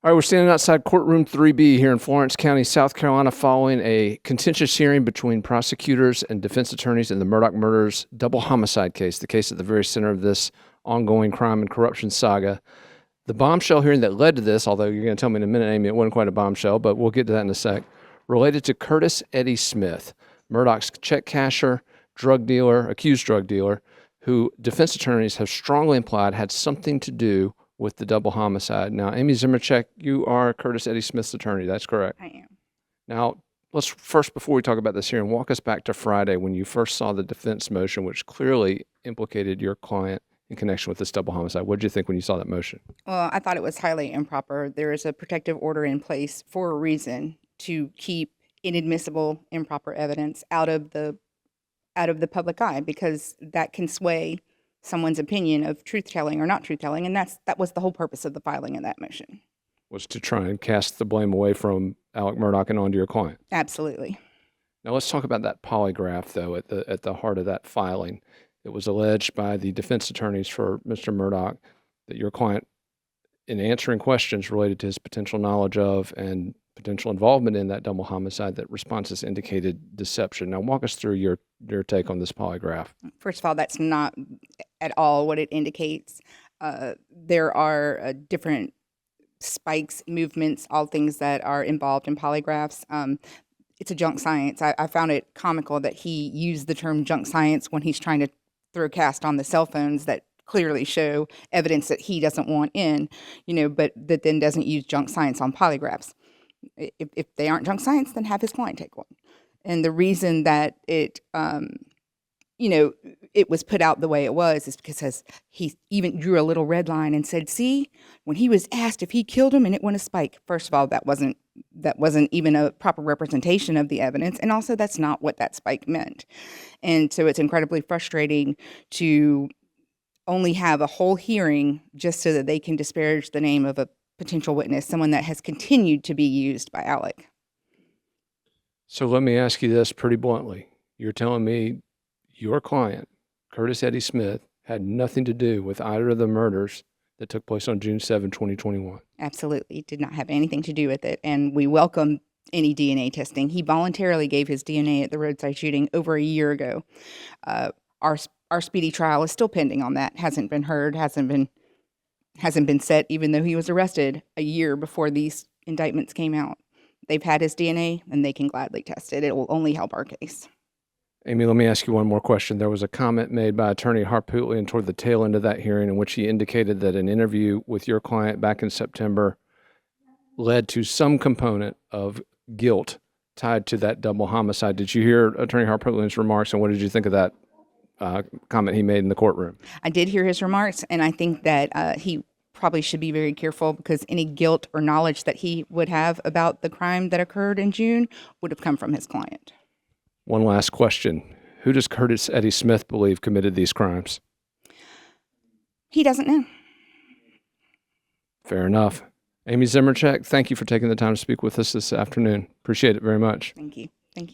All right, we're standing outside courtroom 3B here in Florence County, South Carolina, following a contentious hearing between prosecutors and defense attorneys in the Murdaugh murders double homicide case, the case at the very center of this ongoing crime and corruption saga. The bombshell hearing that led to this, although you're going to tell me in a minute, Aimee, it wasn't quite a bombshell, but we'll get to that in a sec, related to Curtis Eddie Smith, Murdaugh's check casher, accused drug dealer, who defense attorneys have strongly implied had something to do with the double homicide. Now, Aimee Zmroczek, you are Curtis Eddie Smith's attorney. That's correct? I am. Now, let's first, before we talk about this hearing, walk us back to Friday when you first saw the defense motion, which clearly implicated your client in connection with this double homicide. What did you think when you saw that motion? Well, I thought it was highly improper. There is a protective order in place for a reason to keep inadmissible, improper evidence out of the public eye, because that can sway someone's opinion of truth-telling or not truth-telling, and that was the whole purpose of the filing of that motion. Was to try and cast the blame away from Alec Murdaugh and onto your client. Absolutely. Now let's talk about that polygraph, though, at the heart of that filing. It was alleged by the defense attorneys for Mr. Murdaugh that your client, in answering questions related to his potential knowledge of and potential involvement in that double homicide, that responses indicated deception. Now walk us through your take on this polygraph. First of all, that's not at all what it indicates. There are different spikes, movements, all things that are involved in polygraphs. It's a junk science. I found it comical that he used the term junk science when he's trying to throw cast on the cell phones that clearly show evidence that he doesn't want in, but that then doesn't use junk science on polygraphs. If they aren't junk science, then have his client take one. And the reason that it was put out the way it was is because he even drew a little red line and said, see, when he was asked if he killed him and it went a spike. First of all, that wasn't even a proper representation of the evidence. And also that's not what that spike meant. And so it's incredibly frustrating to only have a whole hearing just so that they can disparage the name of a potential witness, someone that has continued to be used by Alec. So let me ask you this pretty bluntly. You're telling me your client, Curtis Eddie Smith, had nothing to do with either of the murders that took place on June 7, 2021? Absolutely. Did not have anything to do with it. And we welcome any DNA testing. He voluntarily gave his DNA at the roadside shooting over a year ago. Our speedy trial is still pending on that. Hasn't been heard, hasn't been set, even though he was arrested a year before these indictments came out. They've had his DNA, and they can gladly test it. It will only help our case. Aimee, let me ask you one more question. There was a comment made by Attorney Harpootlian toward the tail end of that hearing in which he indicated that an interview with your client back in September led to some component of guilt tied to that double homicide. Did you hear Attorney Harpootlian's remarks, and what did you think of that comment he made in the courtroom? I did hear his remarks, and I think that he probably should be very careful, because any guilt or knowledge that he would have about the crime that occurred in June would have come from his client. One last question. Who does Curtis Eddie Smith believe committed these crimes? He doesn't know. Fair enough. Aimee Zmroczek, thank you for taking the time to speak with us this afternoon. Appreciate it very much. Thank you. Thank you.